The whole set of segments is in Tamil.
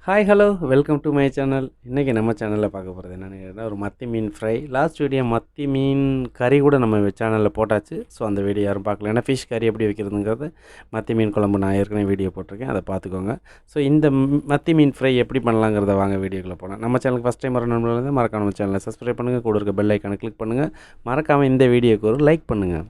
Hi hello welcome to my channel. இன்றைக்கி நம்ம சேனலில் பார்க்க போகிறது என்னென்னு கேட்டால் ஒரு மத்தி மீன் ஃப்ரை. லாஸ்ட் வீடியோ மத்தி மீன் கறி கூட நம்ம சேனலில் போட்டாச்சு. ஸோ அந்த வீடியோ யாரும் பார்க்கல. ஏன்னா ஃபிஷ் கறி எப்படி வைக்கிறதுங்கிறது மத்தி மீன் குழம்பு நான் ஏற்கனவே வீடியோ போட்டிருக்கேன், அதை பார்த்துக்கோங்க. ஸோ இந்த மத்தி மீன் ஃப்ரை எப்படி பண்ணலாங்கிறத வாங்க வீடியோக்குள்ளே போகலாம். நம்ம சேனலுக்கு ஃபஸ்ட் டைம் வர நண்பர்கள் மறக்காம நம்ம சேனலை சப்ஸ்கிரைப் பண்ணுங்கள், கூட இருக்க பெல் ஐக்கானை கிளிக் பண்ணுங்கள், மறக்காமல் இந்த வீடியோக்கு ஒரு லைக் பண்ணுங்கள்.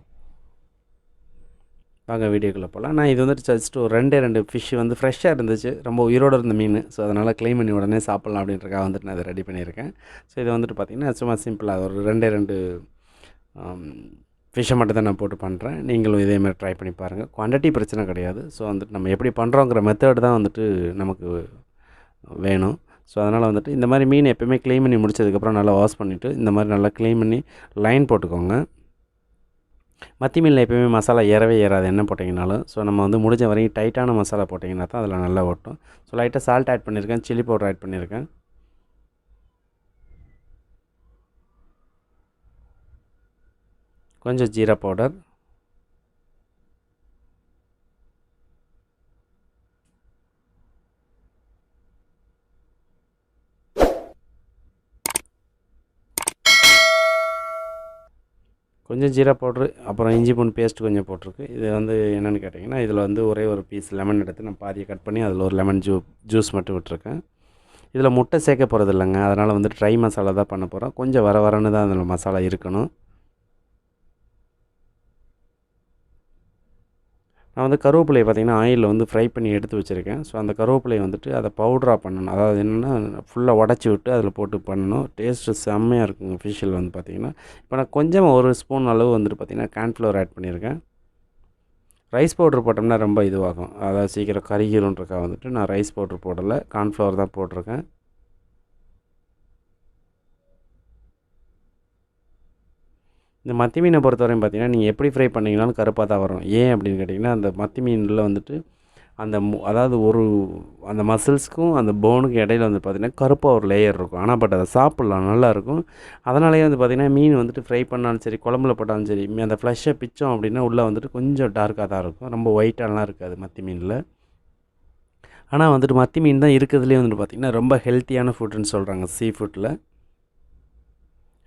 வாங்க வீடியோக்குள்ளே போகலாம். நான் இது வந்துட்டு ஜஸ்ட் ஒரு ரெண்டு ஃபிஷ் வந்து ஃப்ரெஷ்ஷாக இருந்துச்சு, ரொம்ப உயிரோடு இருந்த மீன். ஸோ அதனால் க்ளீன் பண்ணி உடனே சாப்பிட்லாம் அப்படின்றக்காக வந்துட்டு நான் இதை ரெடி பண்ணியிருக்கேன். ஸோ இது வந்துட்டு பார்த்திங்கன்னா சும்மா சிம்பிளாக ஒரு ரெண்டு ஃபிஷ்ஷை மட்டும் தான் நான் போட்டு பண்ணுறேன். நீங்களும் இதேமாதிரி ட்ரை பண்ணி பாருங்கள். குவான்டிட்டி பிரச்சனை கிடையாது. ஸோ வந்துட்டு நம்ம எப்படி பண்ணுறோங்கிற மெத்தட் தான் வந்துட்டு நமக்கு வேணும். ஸோ அதனால் வந்துட்டு இந்த மாதிரி மீன் எப்போயுமே க்ளீன் பண்ணி முடிச்சதுக்கப்புறம் நல்லா வாஷ் பண்ணிவிட்டு இந்த மாதிரி நல்லா க்ளீன் பண்ணி லைன் போட்டுக்கோங்க. மத்தி மீனில் எப்போயுமே மசாலா ஏறாது என்ன போட்டிங்கனாலும். ஸோ நம்ம வந்து முடிஞ்ச வரைக்கும் டைட்டான மசாலா போட்டிங்கன்னா தான் அதில் நல்லா ஓட்டும். ஸோ லைட்டாக சால்ட் ஆட் பண்ணியிருக்கேன், சில்லி பவுடர் ஆட் பண்ணியிருக்கேன், கொஞ்சம் ஜீரா பவுடர், கொஞ்சம் ஜீரா பவுட்ரு, அப்புறம் இஞ்சி பூண்டு பேஸ்ட் கொஞ்சம் போட்டிருக்கு. இது வந்து என்னென்னு கேட்டிங்கன்னா, இதில் வந்து ஒரே ஒரு பீஸ் லெமன் எடுத்து நான் பாதியை கட் பண்ணி அதில் ஒரு லெமன் ஜூஸ் மட்டும் விட்டுருக்கேன். இதில் முட்டை சேர்க்க போகிறது இல்லைங்க, அதனால் வந்து ட்ரை மசாலா தான் பண்ண போகிறோம். கொஞ்சம் வரன்னு தான் அதில் மசாலா இருக்கணும். நான் வந்து கருவேப்பிலையை பார்த்திங்கன்னா ஆயிலில் வந்து ஃப்ரை பண்ணி எடுத்து வச்சுருக்கேன். ஸோ அந்த கருவேப்பிலையை வந்துட்டு அதை பவுடராக பண்ணணும். அதாவது என்னென்னா ஃபுல்லாக உடச்சி விட்டு அதில் போட்டு பண்ணணும். டேஸ்ட்டு செம்மையாக இருக்குங்க ஃபிஷ்ஷில் வந்து பார்த்திங்கன்னா. இப்போ நான் கொஞ்சமாக ஒரு ஸ்பூன் அளவு வந்துட்டு பார்த்திங்கன்னா கார்ன்ஃப்ளவர் ஆட் பண்ணியிருக்கேன். ரைஸ் பவுட்ரு போட்டோம்னா ரொம்ப இதுவாகும், அதாவது சீக்கிரம் கருகிருன்றக்காக வந்துட்டு நான் ரைஸ் பவுட்ரு போடலை, கார்ன்ஃப்ளவர் தான் போட்டிருக்கேன். இந்த மத்தி மீனை பொறுத்தவரையும் பார்த்திங்கன்னா நீங்கள் எப்படி ஃப்ரை பண்ணிங்கனாலும் கருப்பாக தான் வரும். ஏன் அப்படின்னு கேட்டிங்கன்னா, அந்த மத்தி மீனில் வந்துட்டு அந்த அதாவது அந்த மசில்ஸ்க்கும் அந்த போனுக்கும் இடையில வந்து பார்த்திங்கன்னா கருப்பாக ஒரு லேயர் இருக்கும். ஆனால் பட் அதை சாப்பிட்லாம், நல்லாயிருக்கும். அதனாலேயே வந்து பார்த்திங்கன்னா மீன் வந்துட்டு ஃப்ரை பண்ணாலும் சரி, குழம்புல போட்டாலும் சரி, அந்த ஃப்ளஷ்ஷை பிச்சோம் அப்படின்னா உள்ளே வந்துட்டு கொஞ்சம் டார்க்காக தான் இருக்கும், ரொம்ப ஒயிட்டாலாம் இருக்காது மத்தி மீனில். ஆனால் வந்துட்டு மத்தி மீன் தான் இருக்கிறதுலே வந்துட்டு பார்த்திங்கன்னா ரொம்ப ஹெல்த்தியான ஃபுட்டுன்னு சொல்கிறாங்க சீ ஃபுட்டில்.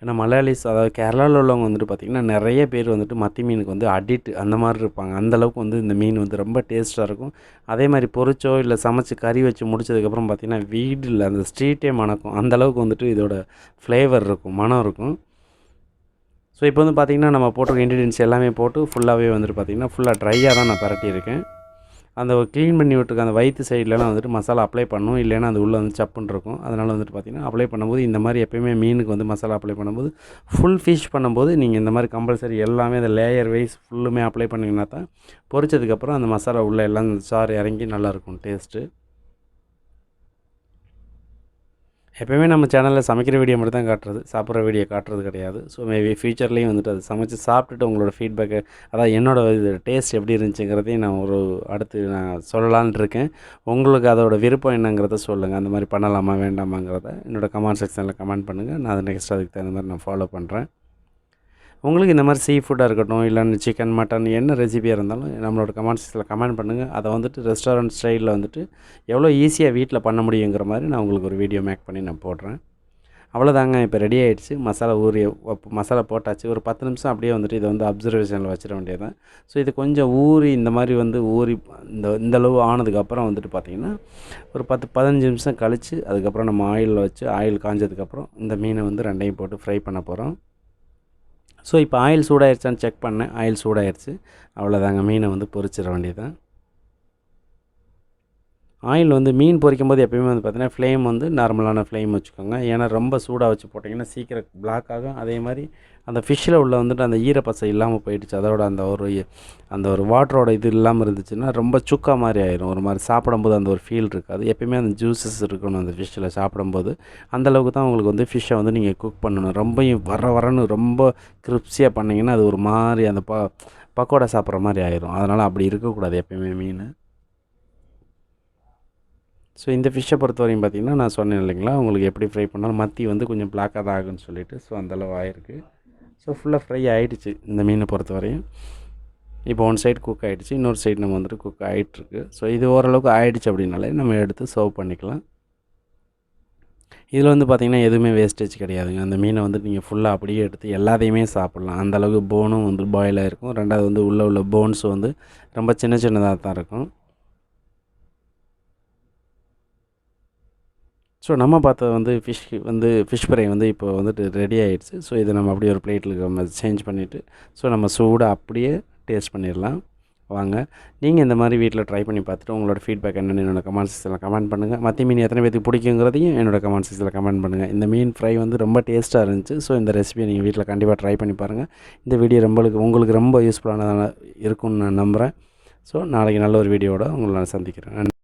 ஏன்னா மலையாளிஸ், அதாவது கேரளாவில் உள்ளவங்க வந்துட்டு பார்த்திங்கன்னா நிறைய பேர் வந்துட்டு மத்தி மீனுக்கு வந்து அடிக்ட் அந்த மாதிரி இருப்பாங்க. அந்தளவுக்கு வந்து இந்த மீன் வந்து ரொம்ப டேஸ்ட்டாக இருக்கும். அதே மாதிரி பொரிச்சோ இல்லை சமைச்சு கறி வச்சு முடிச்சதுக்கப்புறம் பார்த்திங்கன்னா வீடில் அந்த ஸ்ட்ரீட்டே மணக்கும். அந்தளவுக்கு வந்துட்டு இதோட ஃப்ளேவர் இருக்கும், மனம் இருக்கும். ஸோ இப்போ வந்து பார்த்திங்கன்னா நம்ம போட்டிருக்க இன்க்ரீடியன்ஸ் எல்லாமே போட்டு ஃபுல்லாகவே வந்துட்டு பார்த்திங்கன்னா ஃபுல்லாக ட்ரையாக தான் நான் பரட்டியிருக்கேன். அந்த க்ளீன் பண்ணி விட்டுருக்க அந்த வயிற்று சைட்லலாம் வந்துட்டு மசாலா அப்ளை பண்ணணும், இல்லைன்னா அது உள்ளே வந்து சப்புன்னு இருக்கும். அதனால் வந்துட்டு பார்த்திங்கன்னா அப்ளை பண்ணும்போது இந்த மாதிரி எப்போயுமே மீனுக்கு வந்து மசாலா அப்ளை பண்ணும்போது ஃபுல் ஃபிஷ் பண்ணும்போது நீங்கள் இந்த மாதிரி கம்பல்சரி எல்லாமே அந்த லேயர் வைஸ் ஃபுல்லுமே அப்ளை பண்ணிங்கன்னா தான் பொரிச்சதுக்கப்புறம் அந்த மசாலா உள்ளே எல்லாம் சாறு இறங்கி நல்லாயிருக்கும் டேஸ்ட்டு. எப்போயுமே நம்ம சேனலில் சமைக்கிற வீடியோ மட்டும் தான் காட்டுறது, சாப்பிட்ற வீடியோ காட்டுறது கிடையாது. ஸோ மேபி ஃப்யூச்சர்லேயும் வந்துட்டு அது சமைச்சு சாப்பிட்டுட்டு உங்களோட ஃபீட்பேக்கு, அதாவது என்னோடய இது டேஸ்ட் எப்படி இருந்துச்சுங்கிறதையும் நான் அடுத்து நான் சொல்லலான்ட்டு இருக்கேன். உங்களுக்கு அதோடய விருப்பம் என்னங்கிறத சொல்லுங்கள். அந்த மாதிரி பண்ணலாமா வேண்டாமாங்கிறத என்னோடய கமெண்ட் செக்ஷனில் கமெண்ட் பண்ணுங்கள். நான் அதை நெக்ஸ்ட் அதுக்கு தகுந்த மாதிரி நான் ஃபாலோ பண்ணுறேன். உங்களுக்கு இந்த மாதிரி சீ ஃபுட்டாக இருக்கட்டும், இல்லைன்னா சிக்கன், மட்டன், என்ன ரெசிபியாக இருந்தாலும் நம்மளோட கமெண்ட் செக்ஷனில் கமெண்ட் பண்ணுங்கள். அதை வந்துட்டு ரெஸ்டாரண்ட் ஸ்டைலில் வந்துட்டு எவ்வளோ ஈஸியாக வீட்டில் பண்ண முடியுங்கிற மாதிரி நான் உங்களுக்கு ஒரு வீடியோ மேக் பண்ணி நான் போடுறேன். அவ்வளோதாங்க, இப்போ ரெடி ஆகிடுச்சு. மசாலா போட்டாச்சு. ஒரு 10 நிமிஷம் அப்படியே வந்துட்டு இதை வந்து அப்சர்வேஷனில் வச்சிட வேண்டியது தான். ஸோ இது கொஞ்சம் இந்த மாதிரி வந்து இந்தளவு ஆனதுக்கப்புறம் வந்துட்டு பார்த்திங்கன்னா ஒரு 10-15 நிமிஷம் கழித்து அதுக்கப்புறம் நம்ம ஆயிலில் வச்சு ஆயில் காஞ்சதுக்கப்புறம் இந்த மீனை வந்து ரெண்டையும் போட்டு ஃப்ரை பண்ண போகிறோம். ஸோ இப்போ ஆயில் சூடாயிருச்சான்னு செக் பண்ணேன், ஆயில் சூடாயிருச்சு. அவ்வளோதாங்க, மீனை வந்து பொரிச்சிட வேண்டியது தான். ஆயில் வந்து மீன் பொரிக்கும்போது எப்போயுமே வந்து பார்த்திங்கன்னா ஃப்ளேம் வந்து நார்மலான ஃப்ளேம் வச்சுக்கோங்க. ஏன்னா ரொம்ப சூடாக வச்சு போட்டிங்கன்னா சீக்கிரம் பிளாக் ஆகும். அதே மாதிரி அந்த ஃபிஷ்ஷில் உள்ள வந்துட்டு அந்த ஈரப்பசை இல்லாமல் போயிடுச்சு, அதோட அந்த ஒரு வாட்டரோட இது இல்லாமல் இருந்துச்சுன்னா ரொம்ப சுக்கா மாதிரி ஆயிரும். ஒரு மாதிரி சாப்பிடும்போது அந்த ஒரு ஃபீல் இருக்காது. எப்போயுமே அந்த ஜூஸஸ் இருக்கணும் அந்த ஃபிஷ்ஷில் சாப்பிடும்போது. அந்தளவுக்கு தான் உங்களுக்கு வந்து ஃபிஷ்ஷை வந்து நீங்கள் குக் பண்ணணும். ரொம்பவும் வரன்னு ரொம்ப கிரிப்ஸியாக பண்ணிங்கன்னா அது ஒரு மாதிரி அந்த பக்கோடா சாப்பிட்ற மாதிரி ஆயிரும். அதனால் அப்படி இருக்கக்கூடாது எப்போயுமே மீன். ஸோ இந்த ஃபிஷ்ஷை பொறுத்தவரையும் பார்த்திங்கன்னா நான் சொன்னேன் இல்லைங்களா, உங்களுக்கு எப்படி ஃப்ரை பண்ணாலும் மத்தி வந்து கொஞ்சம் பிளாக்காக தான் ஆகுன்னு சொல்லிவிட்டு. ஸோ அந்தளவு ஆகிருக்கு. ஸோ ஃபுல்லாக ஃப்ரை ஆகிடுச்சு இந்த மீனை பொறுத்தவரையும். இப்போ ஒன் சைடு குக் ஆகிடுச்சு, இன்னொரு சைடு நம்ம வந்துட்டு குக் ஆகிட்டுருக்கு. ஸோ இது ஓரளவுக்கு ஆகிடுச்சு அப்படின்னாலே நம்ம எடுத்து சர்வ் பண்ணிக்கலாம். இதில் வந்து பார்த்திங்கன்னா எதுவுமே வேஸ்டேஜ் கிடையாதுங்க. அந்த மீனை வந்து நீங்கள் ஃபுல்லாக அப்படியே எடுத்து எல்லாத்தையுமே சாப்பிட்லாம். அந்தளவுக்கு போனும் வந்து பாயில் ஆகிருக்கும். ரெண்டாவது வந்து உள்ள போன்ஸ் வந்து ரொம்ப சின்ன சின்னதாக தான் இருக்கும். ஸோ நம்ம பார்த்தது வந்து ஃபிஷ் ஃப்ரை வந்து இப்போ வந்துட்டு ரெடி ஆகிடுச்சு. ஸோ இதை நம்ம அப்படியே ஒரு பிளேட்டில் நம்ம சேஞ்ச் பண்ணிவிட்டு ஸோ நம்ம சூடாக அப்படியே டேஸ்ட் பண்ணிடலாம். வாங்க, நீங்கள் இந்த மாதிரி வீட்டில் ட்ரை பண்ணி பார்த்துட்டு உங்களோட ஃபீட்பேக் என்னென்னு என்னோடய கமெண்ட் செக்ஷனில் கமெண்ட் பண்ணுங்கள். மத்தி மீன் எத்தனை பேருக்கு பிடிக்குங்கிறதையும் என்னோடய கமெண்ட் செக்ஷனில் கமெண்ட் பண்ணுங்கள். இந்த மீன் ஃப்ரை வந்து ரொம்ப டேஸ்ட்டாக இருந்துச்சு. ஸோ இந்த ரெசிபியை நீங்கள் வீட்டில் கண்டிப்பாக ட்ரை பண்ணி பாருங்கள். இந்த வீடியோ உங்களுக்கு ரொம்ப யூஸ்ஃபுல்லானதாக இருக்கும்னு நான் நம்புகிறேன். ஸோ நாளைக்கு நல்ல ஒரு வீடியோவோட உங்களை நான் சந்திக்கிறேன்.